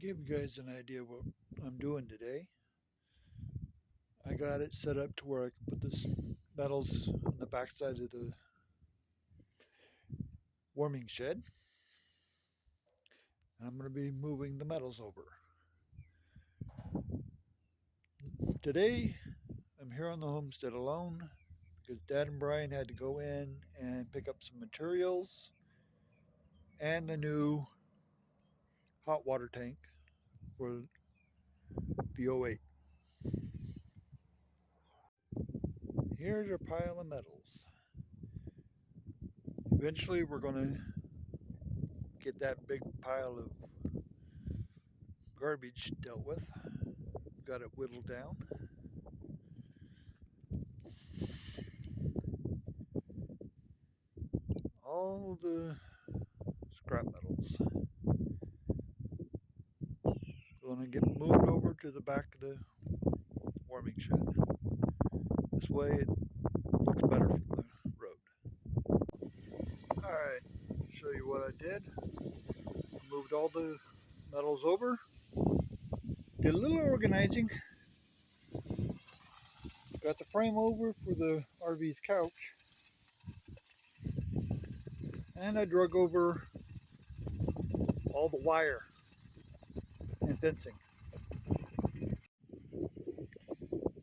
Give you guys an idea what I'm doing today. I got it set up to where I can put this metals on the backside of the warming shed. I'm going to be moving the metals over. Today, I'm here on the homestead alone because Dad and Brian had to go in and pick up some materials and the new hot water tank for the '08. Here's our pile of metals. Eventually, we're going to get that big pile of garbage dealt with. Got it whittled down. All the scrap metals going to get moved over to the back of the warming shed. This way it looks better from the road. Alright, show you what I did. Moved all the metals over. Did a little organizing. Got the frame over for the RV's couch. And I drug over all the wire and fencing.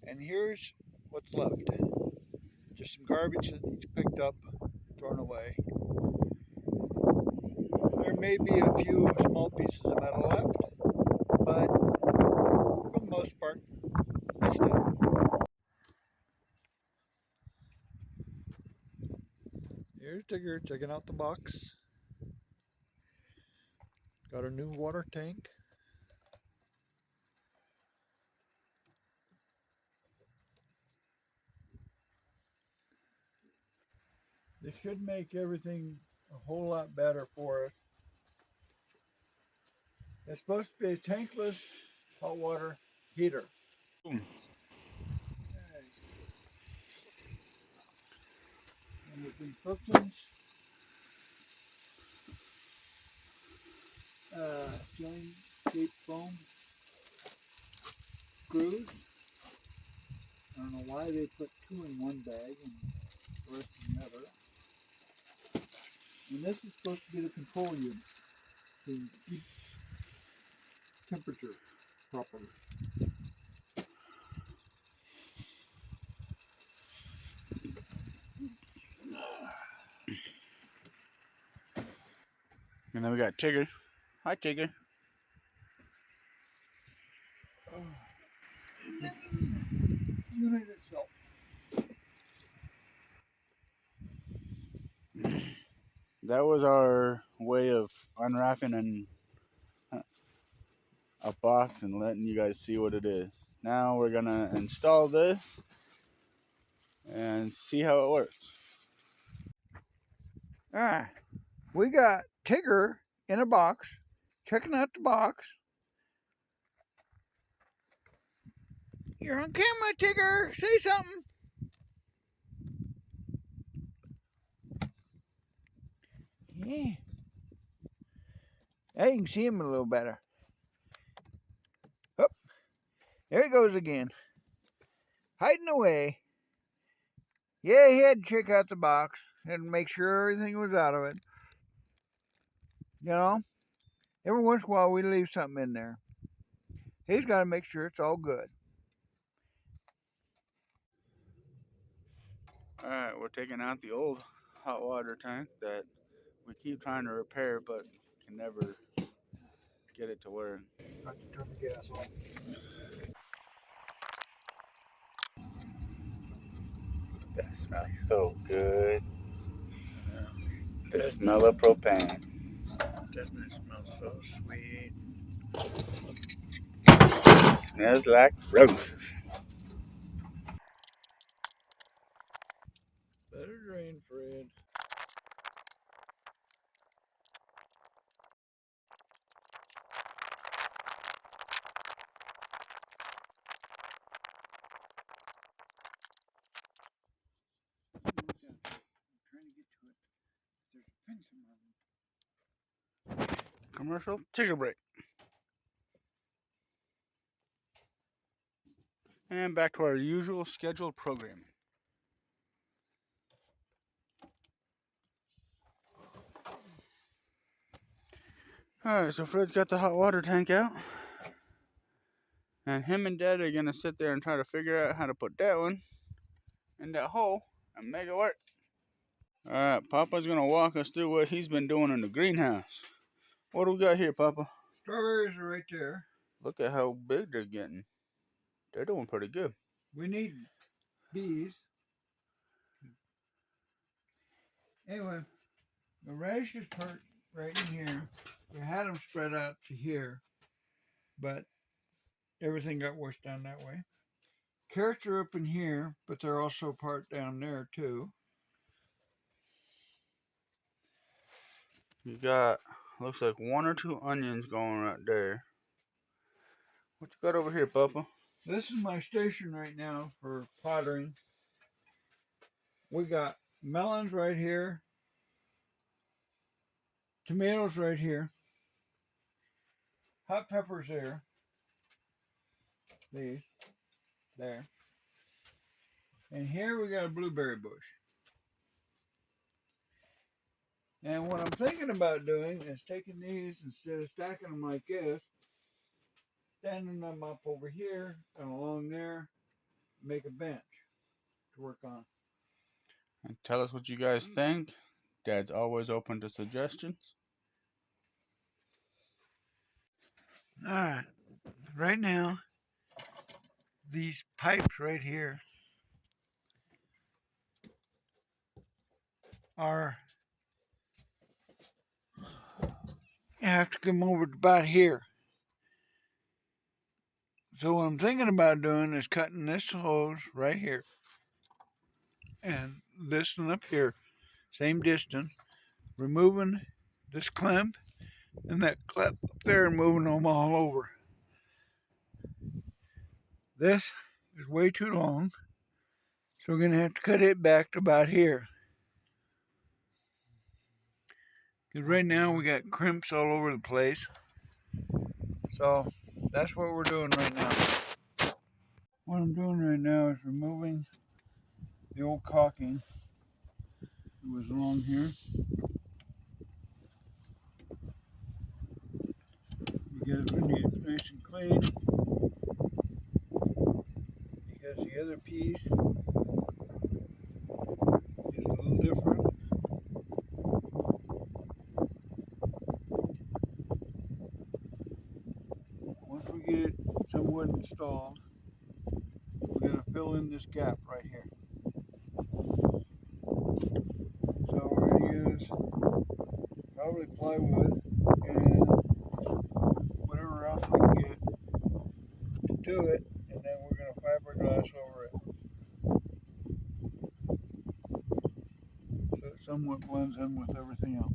And here's what's left. Just some garbage that needs picked up, thrown away. There may be a few small pieces of metal left, but for the most part, it's done. Here's Tigger taking out the box. Got a new water tank. This should make everything a whole lot better for us. It's supposed to be a tankless hot water heater. Okay. And with instructions, ceiling shape foam screws. I don't know why they put two in one bag and the rest in the other. And this is supposed to be the control unit to keep temperature properly. And then we got Tigger. Hi, Tigger. And then the unit itself. That was our way of unwrapping a box and letting you guys see what it is. Now we're gonna install this and see how it works. Alright, we got Tigger in a box, checking out the box. You're on camera, Tigger. Say something. Yeah. Now you can see him a little better. Oh, there he goes again. Hiding away. Yeah, he had to check out the box and make sure everything was out of it. You know, every once in a while we leave something in there. He's got to make sure it's all good. Alright, we're taking out the old hot water tank that we keep trying to repair but can never get it to work. Got to turn the gas off. That smells so good. The smell of propane. Doesn't it smell so sweet? It smells like roses. Better drain, Fred. I'm trying to get to it. There's a fence around it. Commercial Tigger break. And back to our usual scheduled programming. Alright, so Fred's got the hot water tank out. And him and Dad are going to sit there and try to figure out how to put that one in that hole and make it work. Alright, Papa's going to walk us through what he's been doing in the greenhouse. What do we got here, Papa? Strawberries are right there. Look at how big they're getting. They're doing pretty good. We need bees. Anyway, the radishes part right in here. We had them spread out to here, but everything got washed down that way. Carrots are up in here, but they're also part down there too. You got, looks like 1 or 2 onions going right there. What you got over here, Papa? This is my station right now for pottering. We got melons right here, tomatoes right here, hot peppers there, these, there, and here we got a blueberry bush. And what I'm thinking about doing is taking these, instead of stacking them like this, standing them up over here and along there, make a bench to work on. And tell us what you guys think. Dad's always open to suggestions. Alright, right now, these pipes right here are, you have to come over to about here. So what I'm thinking about doing is cutting this hose right here and this one up here, same distance, removing this clamp and that clip up there and moving them all over. This is way too long, so we're going to have to cut it back to about here. Because right now we got crimps all over the place. So that's what we're doing right now. What I'm doing right now is removing the old caulking that was along here. Because we need it nice and clean. Because the other piece is a little different. Once we get it somewhat installed, we're going to fill in this gap right here. So we're going to use probably plywood and whatever else we can get to do it, and then we're going to fiberglass over it so it somewhat blends in with everything else.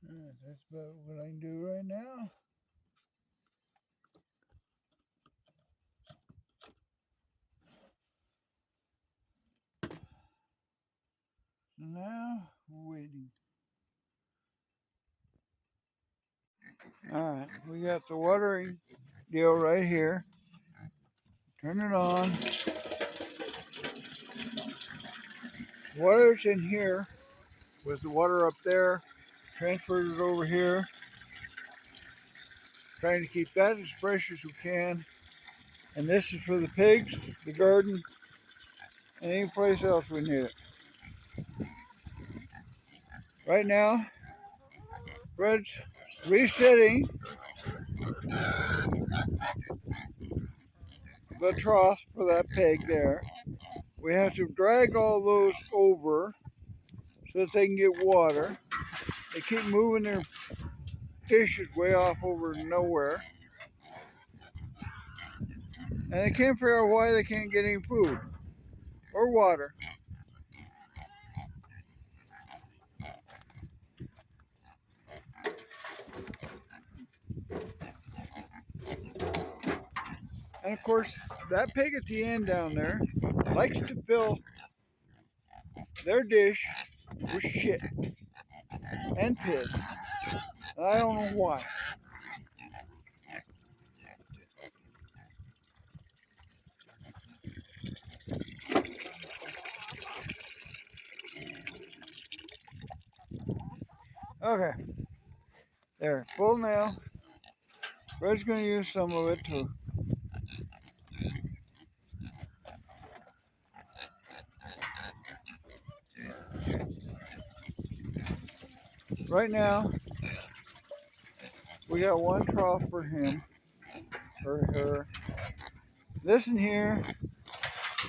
Alright, that's about what I can do right now. So now we're waiting. Alright, we got the watering deal right here. Turn it on. Water's in here with the water up there. Transferred it over here. Trying to keep that as fresh as we can. And this is for the pigs, the garden, and any place else we need it. Right now, Fred's resetting the trough for that pig there. We have to drag all those over so that they can get water. They keep moving their dishes way off over nowhere. And they can't figure out why they can't get any food or water. And of course, that pig at the end down there likes to fill their dish with shit and piss. I don't know why. Okay, there, full nail. Red's gonna use some of it too. Right now, we got one trough for him or her. This in here,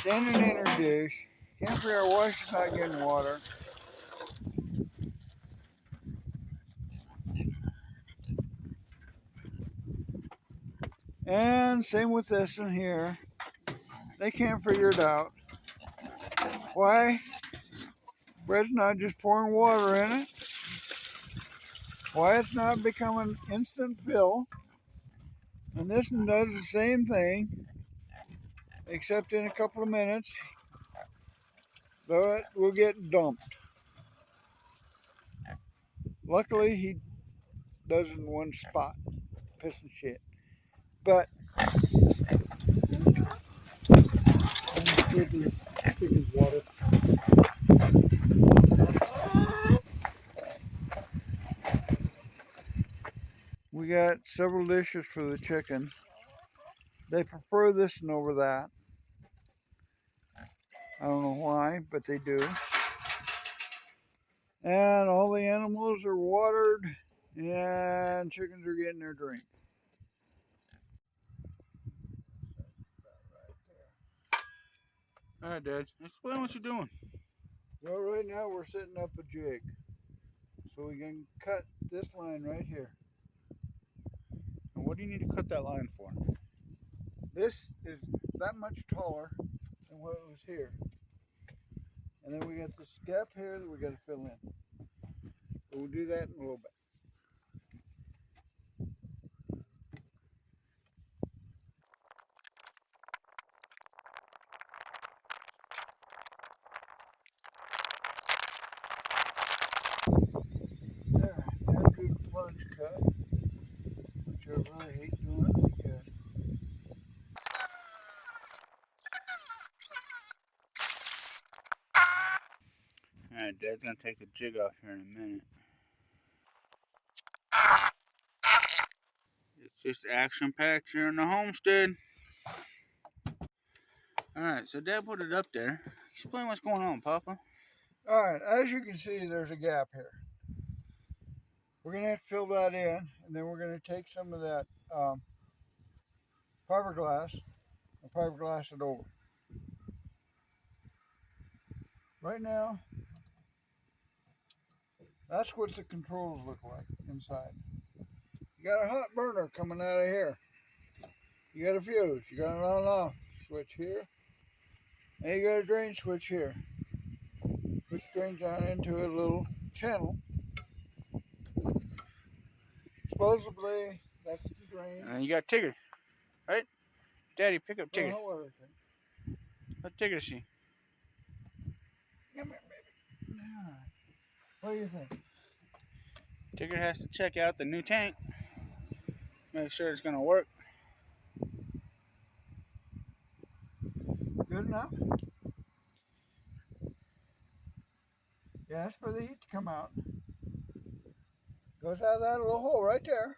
standing in her dish. Can't figure out why she's not getting water. And same with this in here. They can't figure it out. Why? Bread's not just pouring water in it. Why it's not becoming instant fill. And this one does the same thing, except in a couple of minutes, though it will get dumped. Luckily, he does in one spot, pissing shit. But water. We got several dishes for the chickens. They prefer this one over that. I don't know why, but they do. And all the animals are watered, and chickens are getting their drink. All right, Dad. Explain what you're doing. Well, right now we're setting up a jig. So we can cut this line right here. And what do you need to cut that line for? This is that much taller than what it was here. And then we got this gap here that we got to fill in. But we'll do that in a little bit. Alright, now do the plunge cut, which I really hate doing because All right, Dad's gonna take the jig off here in a minute. It's just action-packed here in the homestead. All right, so Dad put it up there. Explain what's going on, Papa. alright, as you can see, there's a gap here. We're going to have to fill that in, and then we're going to take some of that fiberglass and fiberglass it over. Right now, that's what the controls look like inside. You got a hot burner coming out of here. You got a fuse. You got an on-off switch here. And you got a drain switch here, which drains down into a little channel. Supposedly, that's the drain. And you got Tigger, right? Daddy, pick up Tigger. Well, everything. Let Tigger see. Come here, baby. What do you think? Tigger has to check out the new tank. Make sure it's gonna work. Good enough? Yeah, that's for the heat to come out. Goes out of that little hole right there.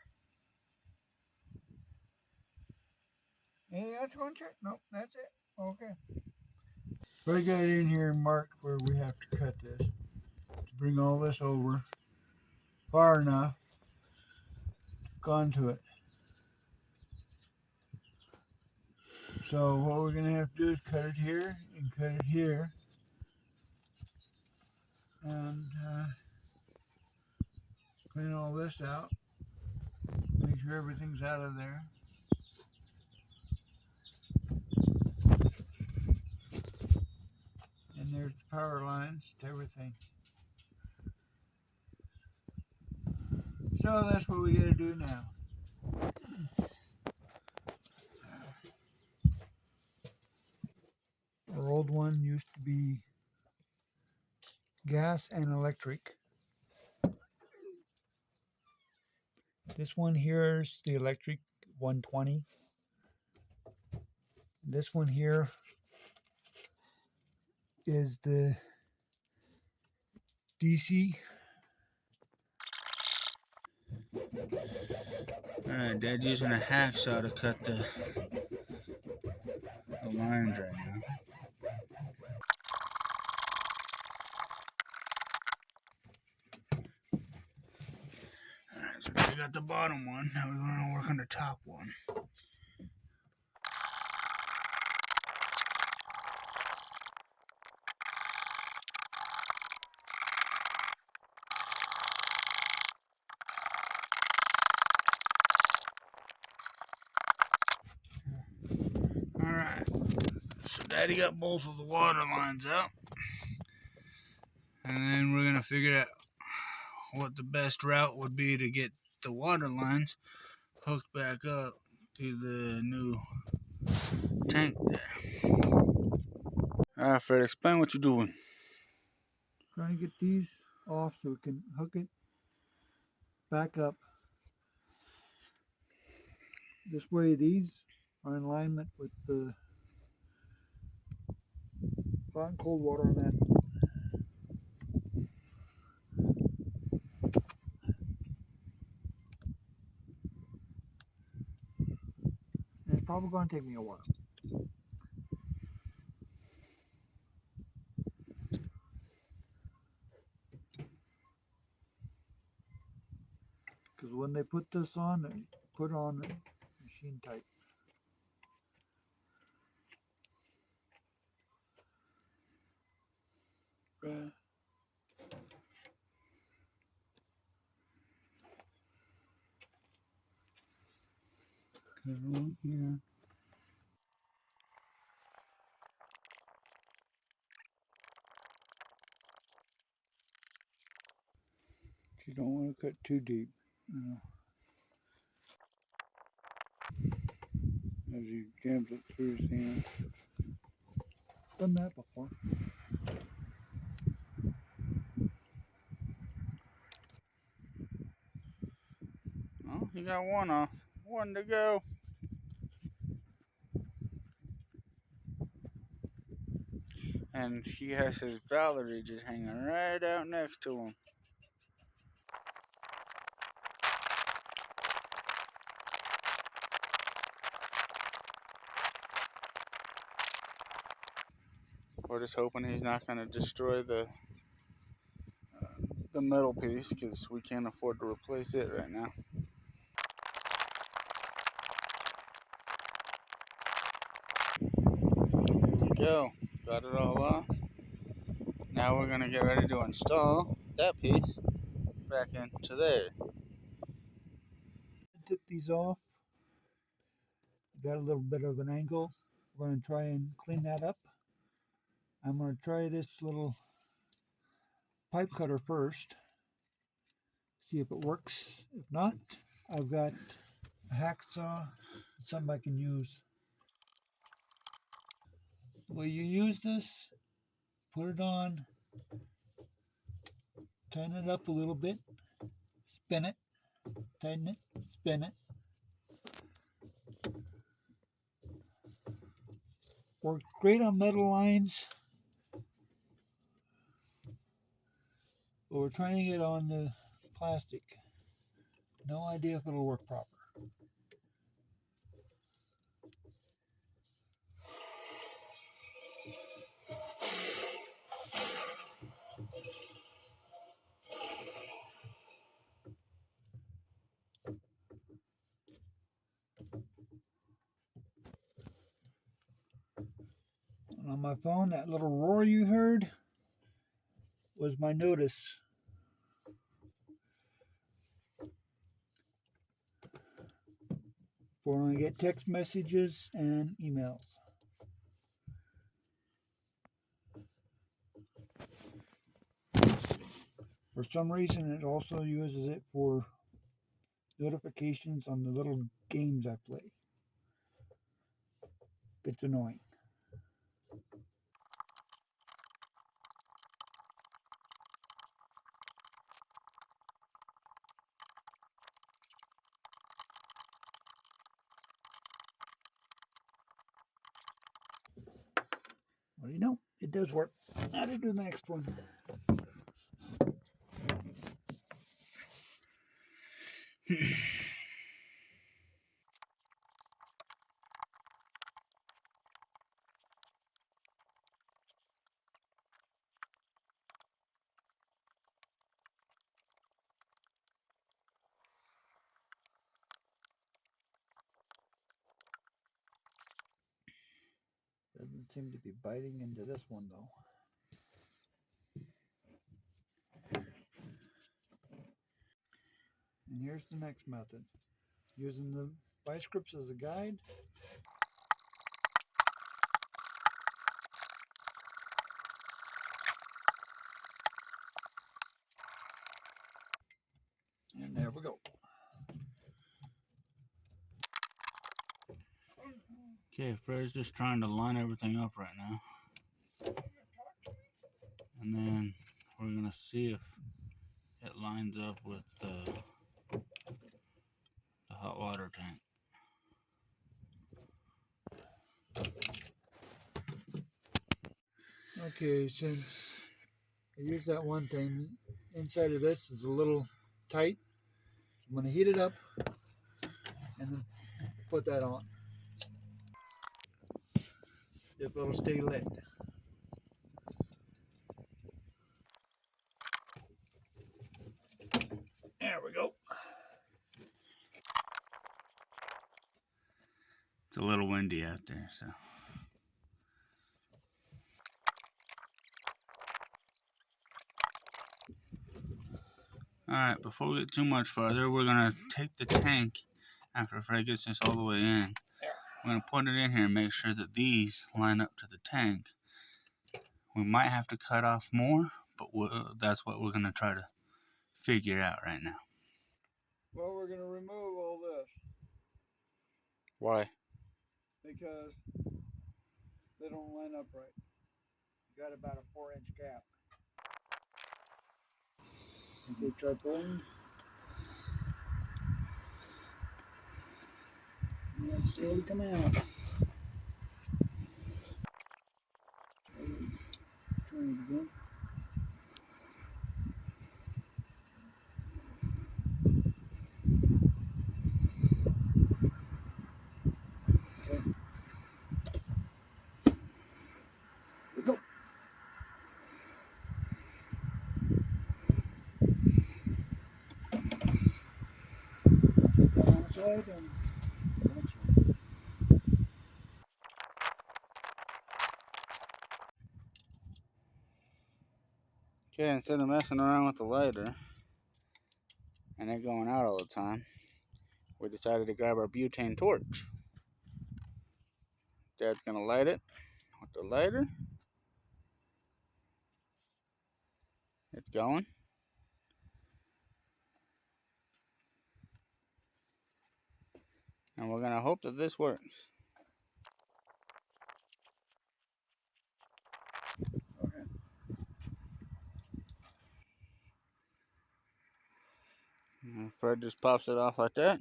Anything else you want to check? Nope, that's it. Okay. So I got in here and marked where we have to cut this to bring all this over far enough onto it. So what we're gonna have to do is cut it here and cut it here, and clean all this out. Make sure everything's out of there. And there's the power lines to everything. So that's what we gotta do now. Our old one used to be gas and electric. This one here is the electric 120. This one here is the DC. Alright, Dad's using a hacksaw to cut the lines right now. Alright, so we got the bottom one. Now we want to work on the top one. Alright, so Daddy got both of the water lines out. And then we're going to figure out what the best route would be to get the water lines hooked back up to the new tank there. Alright, Fred, explain what you're doing. Trying to get these off so we can hook it back up. This way these are in alignment with the hot and cold water on that. And it's probably going to take me a while. Because when they put this on, they put on machine type. Right. Cut on here. You don't want to cut too deep, you know, as he jams it through his hand. Done that before. Oh, you got one off. One to go. And he has his Valerie just hanging right out next to him. We're just hoping he's not going to destroy the middle piece because we can't afford to replace it right now. There we go. Got it all off. Now we're going to get ready to install that piece back into there. I took these off. Got a little bit of an angle. We're going to try and clean that up. I'm going to try this little pipe cutter first. See if it works. If not, I've got a hacksaw. Something I can use. The way you use this, put it on, tighten it up a little bit, spin it, tighten it, spin it. Works great on metal lines, but we're trying it on the plastic. No idea if it'll work proper. And on my phone, that little roar you heard was my notice. For when I get text messages and emails. For some reason, it also uses it for notifications on the little games I play. It's annoying. Well, you know, it does work. Now to do the next one. Doesn't seem to be biting into this one though. And here's the next method. Using the vice grips as a guide. And there we go. Okay, Fred's just trying to line everything up right now. And then we're gonna see if it lines up with the hot water tank. Okay, since I used that one thing, inside of this is a little tight. So I'm gonna heat it up and then put that on. If it'll stay lit. There we go. It's a little windy out there, so. Alright, before we get too much further, we're gonna take the tank after Fred gets this all the way in. We're gonna put it in here and make sure that these line up to the tank. We might have to cut off more, but that's what we're gonna try to figure out right now. Well, we're gonna remove all this. Why? Because they don't line up right. You got about a 4-inch gap. Okay, try pulling. Yeah, it's slowly coming out. Try it again. Okay. Here we go. Set that on the side and the next one. Okay, instead of messing around with the lighter and it going out all the time, we decided to grab our butane torch. Dad's gonna light it with the lighter. It's going. And we're gonna hope that this works. Okay. And Fred just pops it off like that.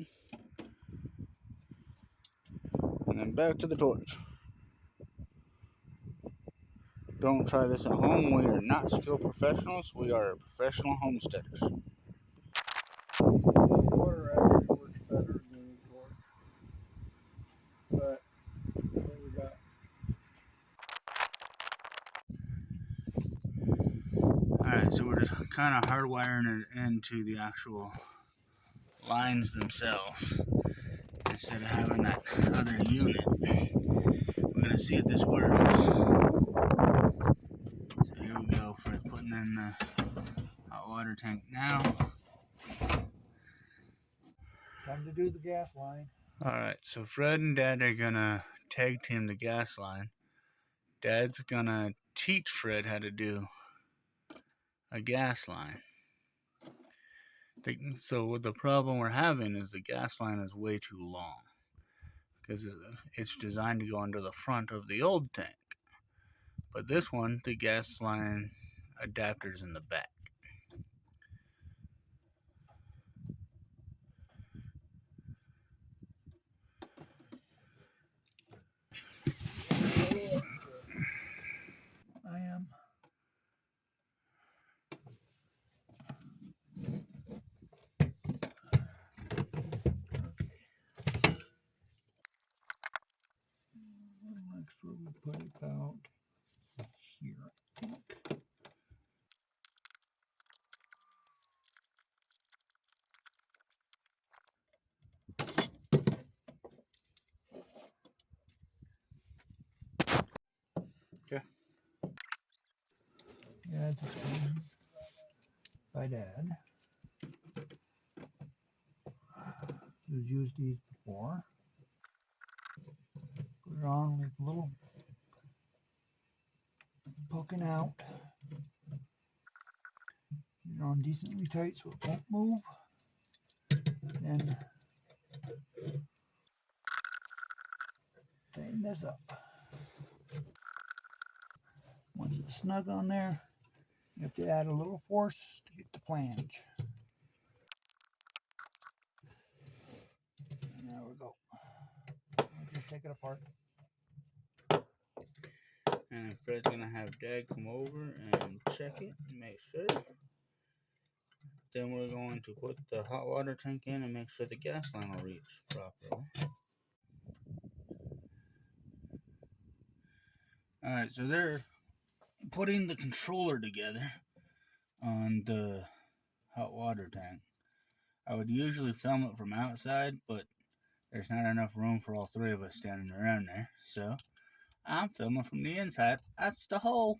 And then back to the torch. Don't try this at home. We are not skilled professionals. We are professional homesteaders. Water actually works better than the torch. But what we got? Alright, so we're just kind of hardwiring it into the actual lines themselves instead of having that other unit. We're going to see if this works. So here we go. Fred's putting in the hot water tank now. Time to do the gas line. Alright, so Fred and Dad are going to tag team the gas line. Dad's going to teach Fred how to do a gas line. So the problem we're having is the gas line is way too long because it's designed to go under the front of the old tank. But this one, the gas line adapter's in the back. put it about here, I think. Okay. Yeah, it's explained by Dad. He's used these before. Put it on with a little poking out. Get it on decently tight so it won't move. Then tighten this up. Once it's snug on there, you have to add a little force to get the flange. And there we go. I'll just take it apart. And Fred's gonna have Dad come over and check it and make sure. Then we're going to put the hot water tank in and make sure the gas line will reach properly. Alright, so they're putting the controller together on the hot water tank. I would usually film it from outside, but there's not enough room for all three of us standing around there. So I'm filming from the inside. That's the hole.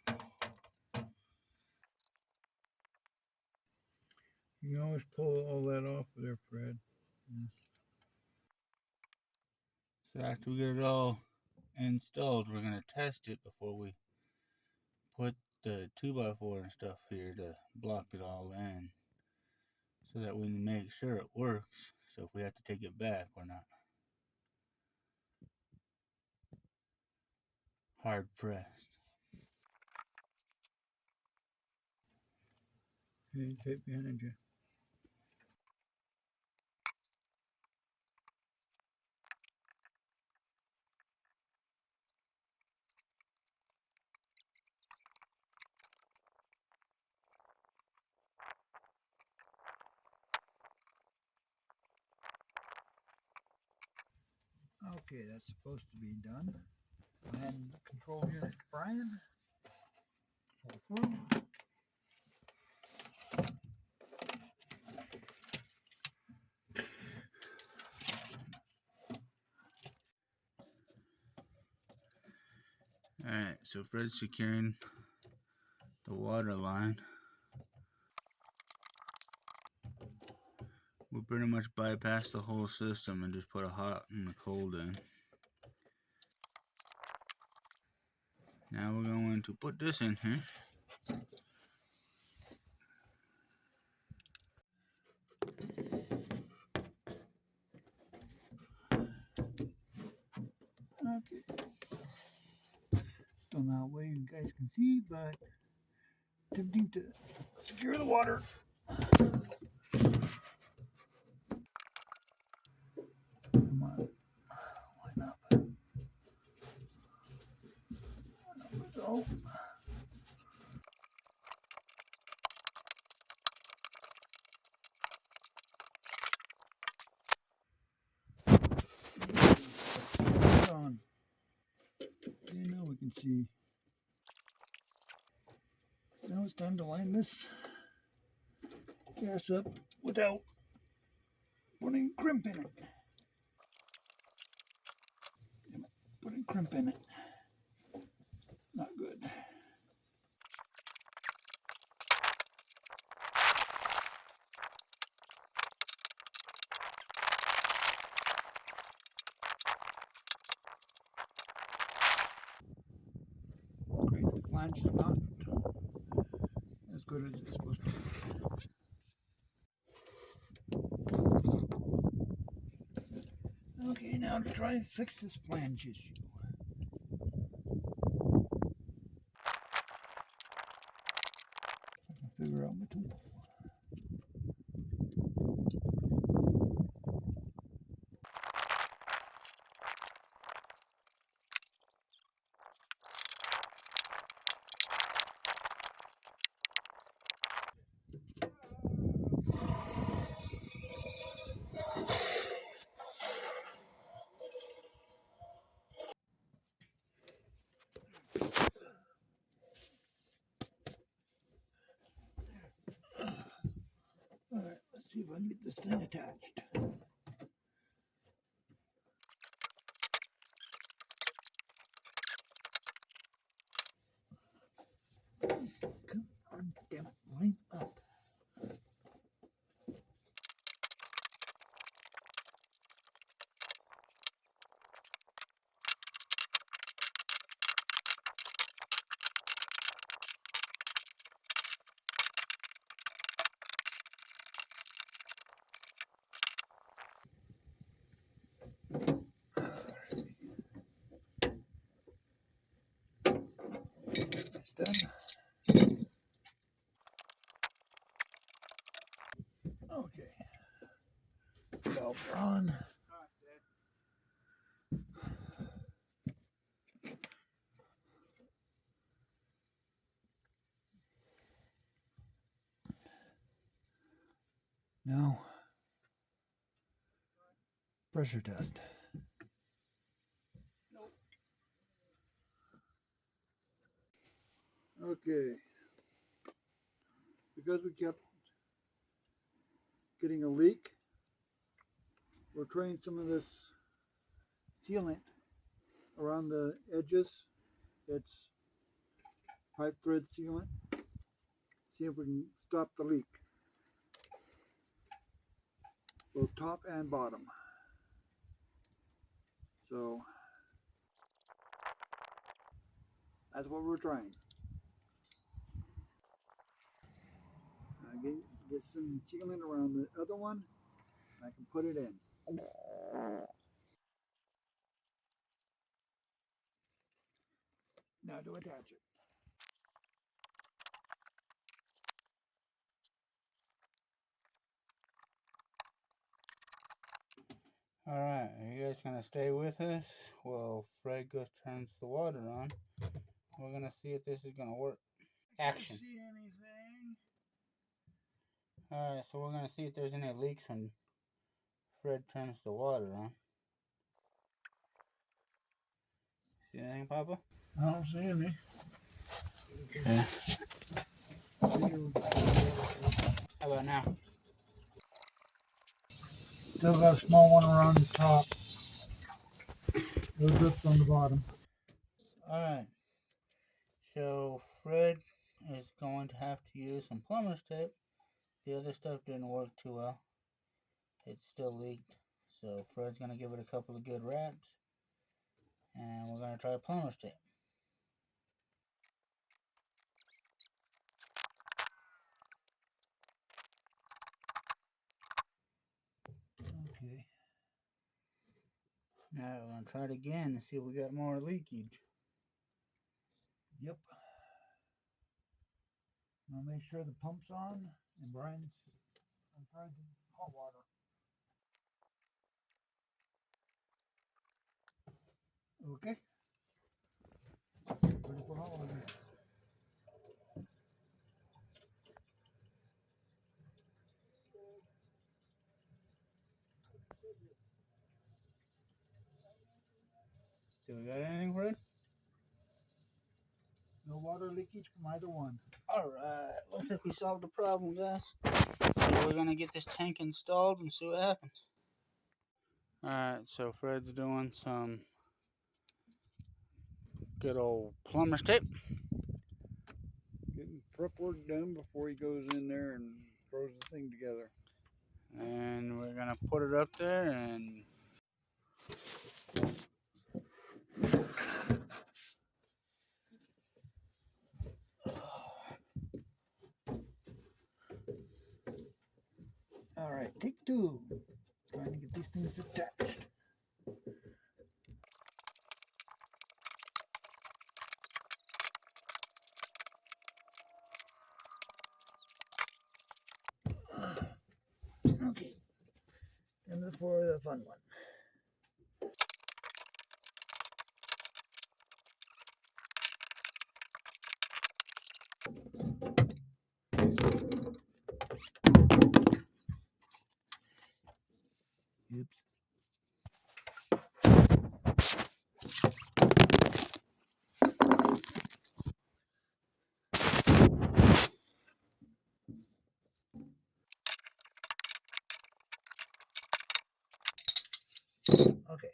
You can always pull all that off of there, Fred. So after we get it all installed, we're going to test it before we put the 2x4 and stuff here to block it all in, so that we can make sure it works. So if we have to take it back, we're not hard pressed. Hey, tape behind you. Okay, that's supposed to be done. And the control here, Brian. Pull through. Alright, so Fred's securing the water line. We pretty much bypassed the whole system and just put a hot and a cold in. Now we're going to put this in here. Okay. Don't know how well you guys can see, but attempting to secure the water. Come on, line up. There we go. On. Now we can see. Now it's time to line this gas up without putting crimp in it. Putting crimp in it. Not good. Great, the flange is not as good as it's supposed to be. Okay, now to try and fix this flange issue. I can figure out my tool. See if I can get this thing attached. Come on, damn it, line up. That's done. Okay. Valves are on. Now, pressure test. Okay. Because we kept getting a leak, we're trying some of this sealant around the edges. It's pipe thread sealant. See if we can stop the leak, both top and bottom. So that's what we're trying. Get some sealant around the other one. I can put it in. Now to attach it. Alright, are you guys gonna stay with us? Well, Fred goes turns the water on. We're gonna see if this is gonna work. Action. I can't see anything. Alright, so we're gonna see if there's any leaks when Fred turns the water on. See anything, Papa? I don't see any. Okay. How about now? Still got a small one around the top. No drips on the bottom. Alright. So Fred is going to have to use some plumber's tape. The other stuff didn't work too well. It still leaked. So Fred's gonna give it a couple of good wraps. And we're gonna try plumber's tape. Okay. Now we're gonna try it again and see if we got more leakage. Yep. I'll make sure the pump's on and Brian's tried the hot water. Okay. Ready for hot water. Do we got anything, Fred? No water leakage from either one. Alright, looks like we solved the problem, guys. So we're gonna get this tank installed and see what happens. Alright, so Fred's doing some good old plumber's tape. Getting prep work done before he goes in there and throws the thing together. And we're gonna put it up there and All right, take two. Trying to get these things attached. Okay, and for the fun one. Oops. Okay.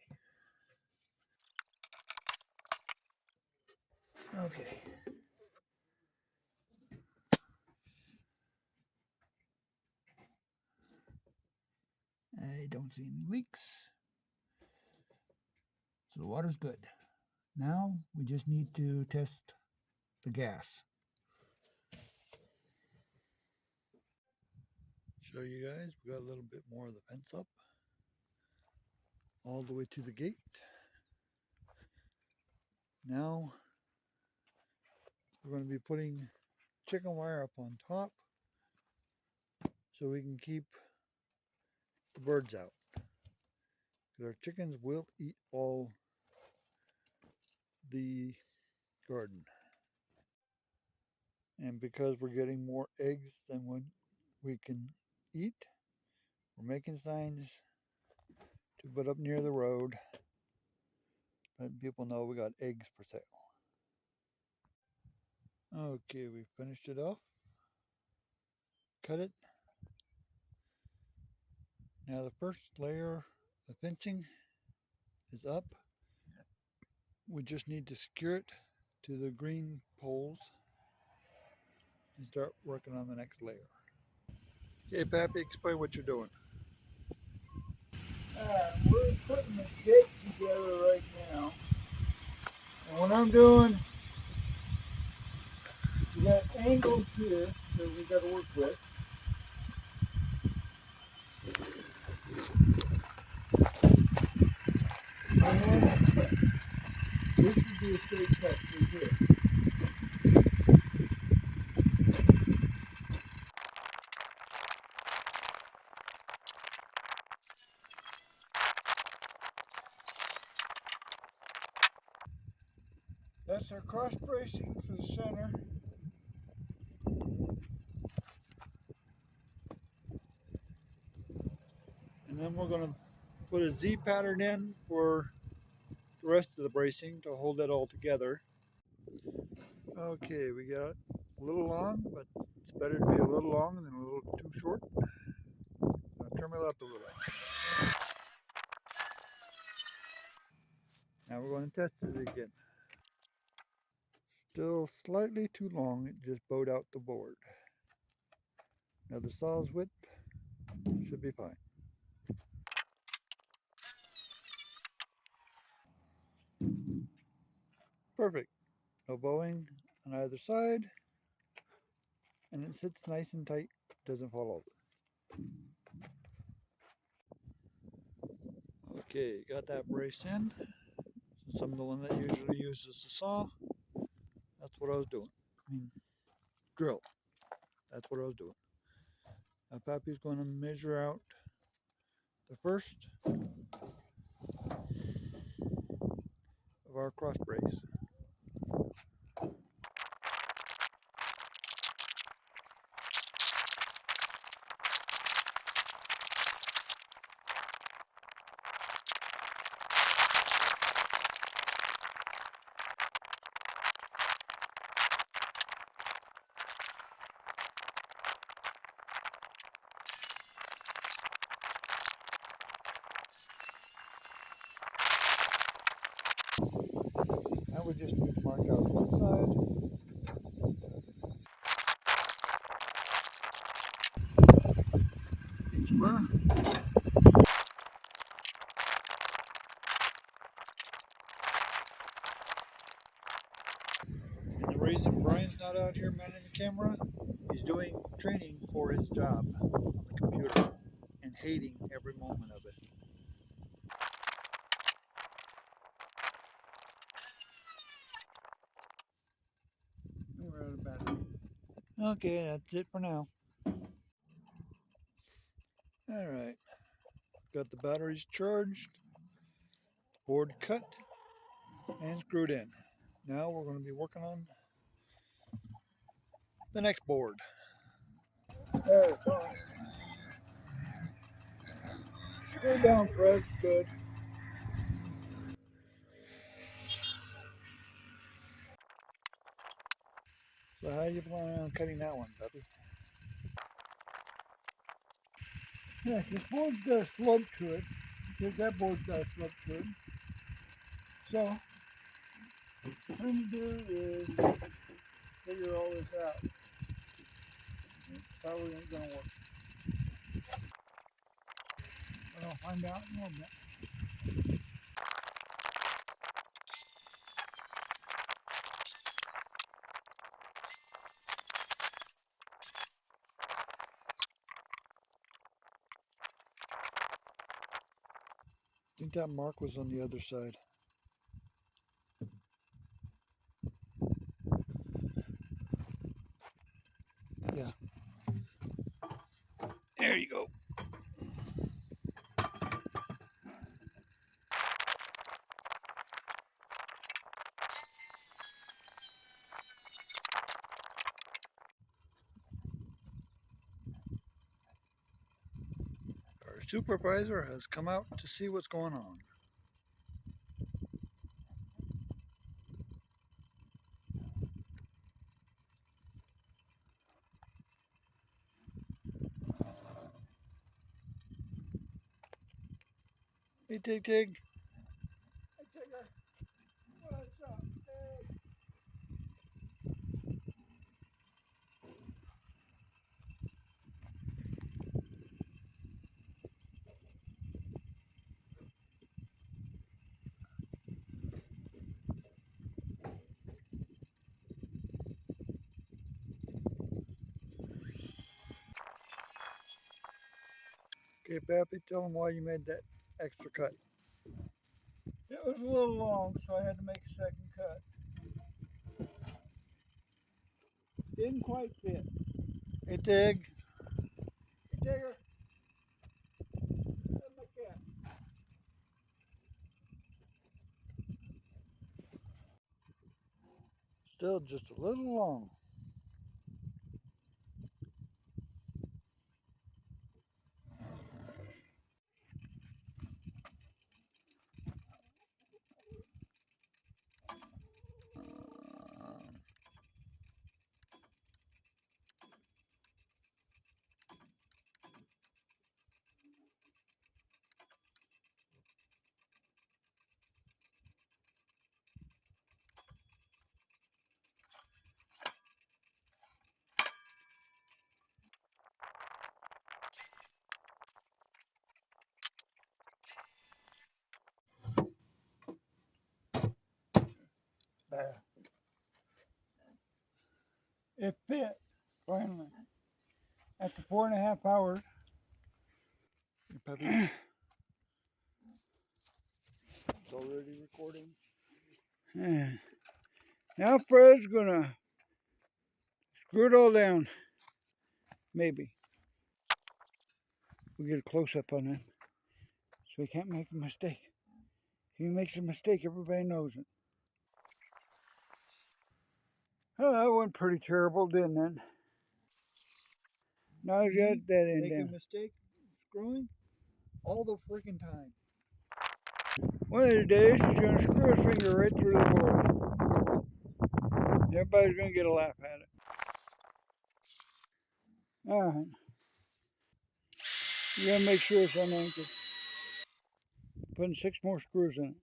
Okay. I don't see any leaks. So the water's good. Now we just need to test the gas. Show you guys, we got a little bit more of the fence up. All the way to the gate. Now we're going to be putting chicken wire up on top so we can keep the birds out. Because our chickens will eat all the garden. And because we're getting more eggs than what we can eat, we're making signs to put up near the road, letting people know we got eggs for sale. Okay, we finished it off. Cut it. Now the first layer of fencing is up. We just need to secure it to the green poles and start working on the next layer. Okay, Pappy, explain what you're doing. We're putting the gate together right now. And what I'm doing, we got angles here that we got to work with. And then this would be a straight cut through here. That's our cross bracing for the center. And then we're going to put a Z pattern in for the rest of the bracing to hold it all together. Okay, we got a little long, but it's better to be a little long than a little too short. I'll trim it up a little. Now we're going to test it again. Still slightly too long, it just bowed out the board. Now the saw's width should be fine. Perfect. No bowing on either side, and it sits nice and tight, doesn't fall over. Okay, got that brace in. Since I'm the one that usually uses the saw, that's what I was doing. Drill. That's what I was doing. Now Pappy's going to measure out the first of our cross brace. Now we just need to mark out this side. Each bar. And the reason Brian's not out here manning the camera, he's doing training for his job on the computer and hating every moment of it. We're out of battery. Okay, that's it for now. Alright, got the batteries charged, board cut, and screwed in. Now we're going to be working on the next board. There it's on. Screw down, Fred. Good. So how you planning on cutting that one, Tuppy? Yes, this board's got a slope to it. because that board does look good. So, what I'm going to do is figure all this out. It probably ain't going to work. But I'll find out in a little bit. I think that mark was on the other side. Yeah. There you go. Our supervisor has come out to see what's going on. Hey, Tig Tig. Hey, Tigger. What's up, Tig? Okay, Pappy, tell them why you made that extra cut. It was a little long, so I had to make a second cut. Didn't quite fit. Hey, Tig. Hey, Tigger. That's my cat. Still just a little long. There. It fit, finally. After 4.5 hours. It's already recording. Now Fred's gonna screw it all down. Maybe. We'll get a close-up on him so he can't make a mistake. If he makes a mistake, everybody knows it. Oh, that went pretty terrible, didn't it? Now he's got that end down. Make a mistake screwing all the freaking time. One of these days, he's going to screw his finger right through the board. Everybody's going to get a laugh at it. All right. You got to make sure it's unanchored. Putting 6 more screws in it.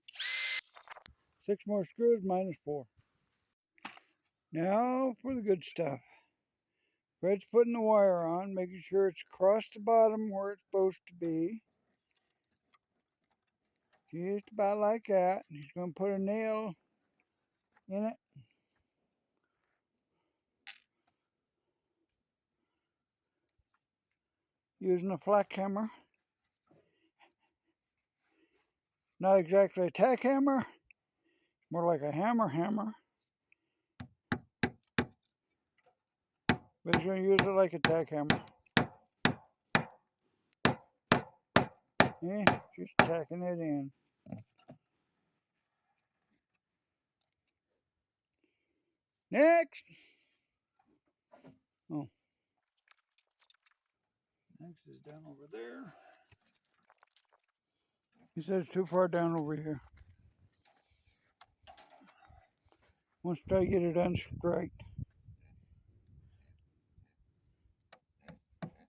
6 more screws minus 4. Now for the good stuff. Fred's putting the wire on, making sure it's across the bottom where it's supposed to be. Just about like that. He's going to put a nail in it. Using a flat hammer. Not exactly a tack hammer. More like a hammer. But he's going to use it like a tack hammer. Yeah, just tacking it in. Next! Oh. Next is down over there. He says too far down over here. Wants to try to get it unstraight.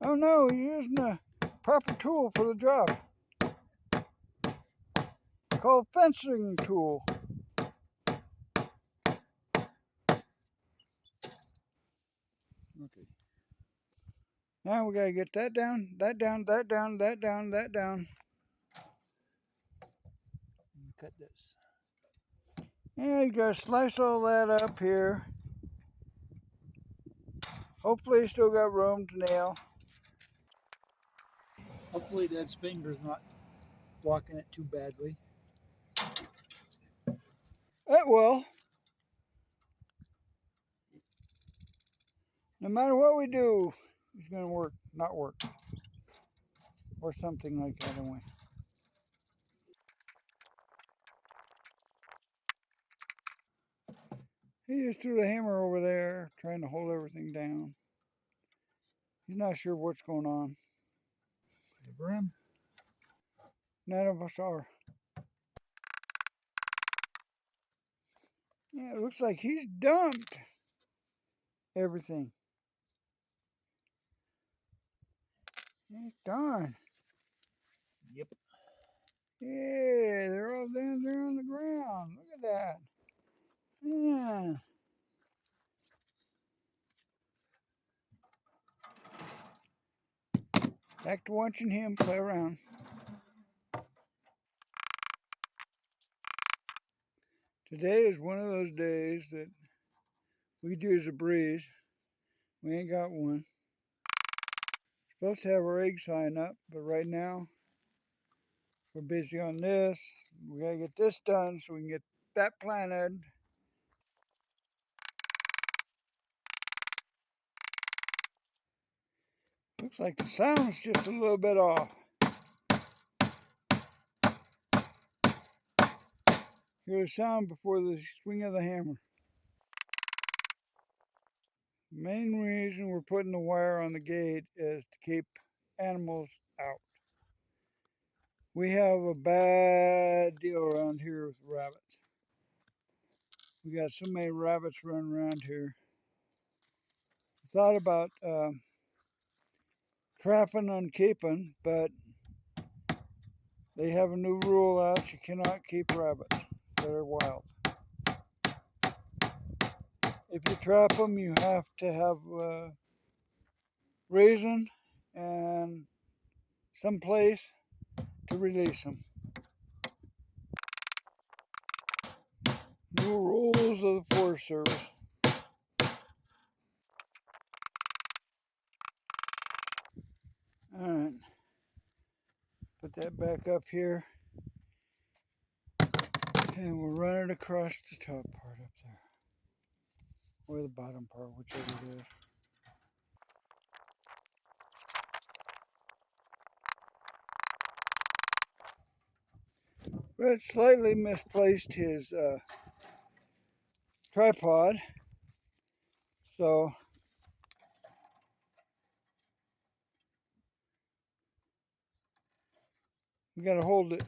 Oh no, he's using the proper tool for the job. called fencing tool. Okay. Now we gotta get that down, that down, that down, that down, that down. Cut this. And you gotta slice all that up here. Hopefully you still got room to nail. Hopefully Dad's finger's not blocking it too badly. It will. No matter what we do, it's gonna work, not work. Or something like that anyway. He just threw the hammer over there, trying to hold everything down. He's not sure what's going on. The brim. None of us are. Yeah, it looks like he's dumped everything. He's done. Yep. Yeah, they're all down there on the ground. Look at that. Yeah. Back to watching him play around. Today is one of those days that we do as a breeze. We ain't got one. Supposed to have our egg sign up, but right now we're busy on this. We gotta get this done so we can get that planted. Looks like the sound's just a little bit off. Hear the sound before the swing of the hammer. The main reason we're putting the wire on the gate is to keep animals out. We have a bad deal around here with rabbits. We got so many rabbits running around here. Thought about trapping on keeping, but they have a new rule out. You cannot keep rabbits that are wild. If you trap them, you have to have a reason and some place to release them. New rules of the Forest Service. All right, put that back up here, and we'll run it across the top part up there, or the bottom part, whichever it is. Brett slightly misplaced his tripod, so we got to hold it.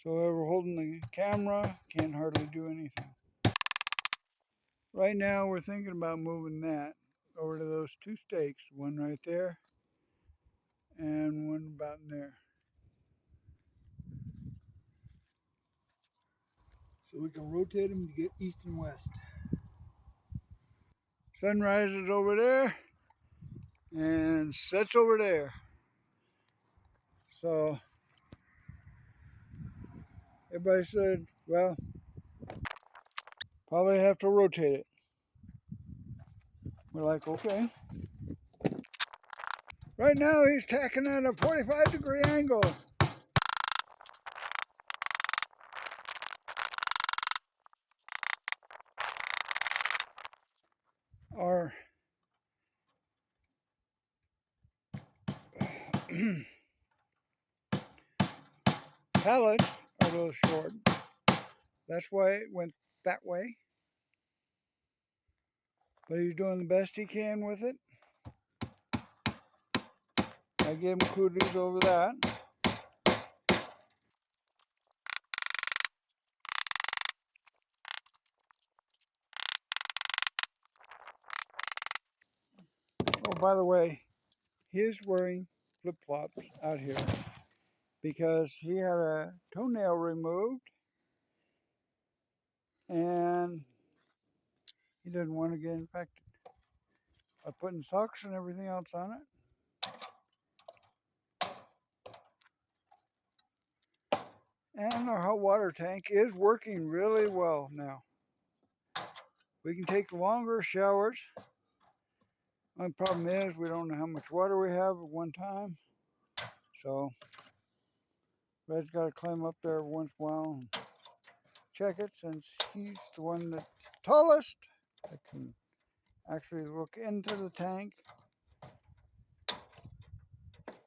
So whoever holding the camera can't hardly do anything. Right now we're thinking about moving that over to those two stakes, one right there and one about in there. So we can rotate them to get east and west. Sun rises over there and sets over there. So everybody said, well, probably have to rotate it. We're like, okay. Right now he's tacking at a 45-degree angle. Our pallets are a little short. That's why it went that way. But he's doing the best he can with it. I give him kudos over that. Oh, by the way, he is wearing flip-flops out here. because he had a toenail removed and he didn't want to get infected by putting socks and everything else on it. And our hot water tank is working really well now. We can take longer showers. My problem is we don't know how much water we have at one time. So Red's got to climb up there once in a while and check it, since he's the one that's tallest that can actually look into the tank.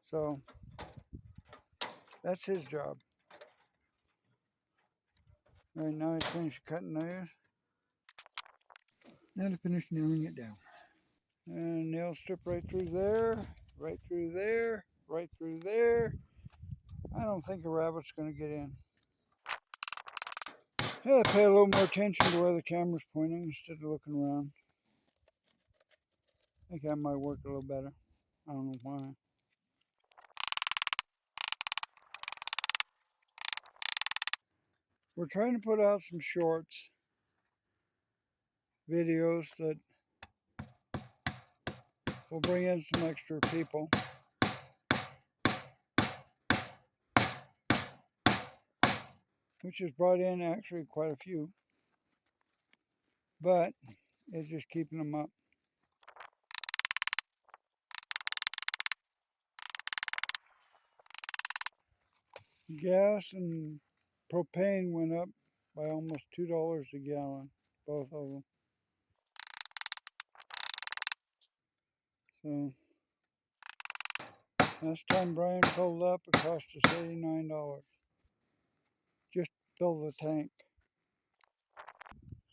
So that's his job. Right now he's finished cutting those. Now to finish nailing it down. And nail strip right through there, right through there, right through there. I don't think a rabbit's going to get in. Yeah, pay a little more attention to where the camera's pointing instead of looking around. I think that might work a little better. I don't know why. We're trying to put out some shorts, videos that will bring in some extra people. Which has brought in actually quite a few. But it's just keeping them up. Gas and propane went up by almost $2 a gallon, both of them. So last time Brian filled up, it cost us $89. Just fill the tank.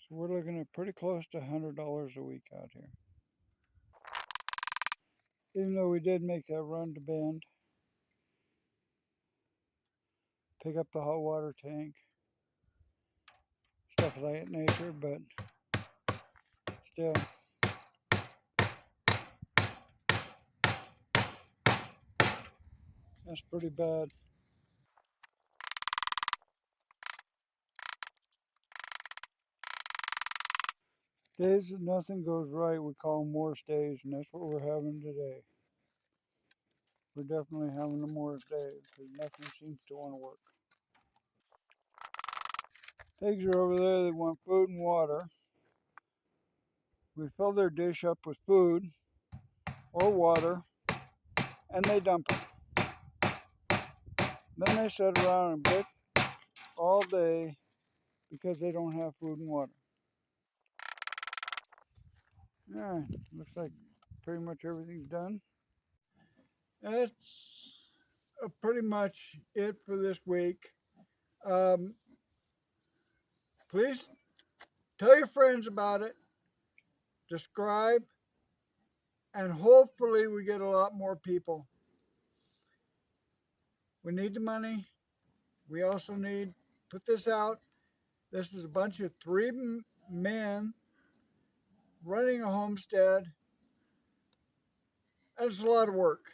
So we're looking at pretty close to $100 a week out here. Even though we did make that run to Bend, pick up the hot water tank, stuff of that nature, but still. That's pretty bad. Days that nothing goes right, we call them worst days, and that's what we're having today. We're definitely having a worst day because nothing seems to want to work. Pigs are over there, they want food and water. We fill their dish up with food or water, and they dump it. Then they sit around and bitch all day because they don't have food and water. Yeah, looks like pretty much everything's done. That's pretty much it for this week. Please tell your friends about it, subscribe, and hopefully we get a lot more people. We need the money. We also need, put this out. This is a bunch of 3 men running a homestead. And it's a lot of work.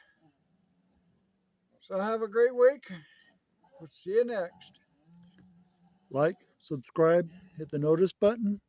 So have a great week. We'll see you next. Like, subscribe, hit the notice button.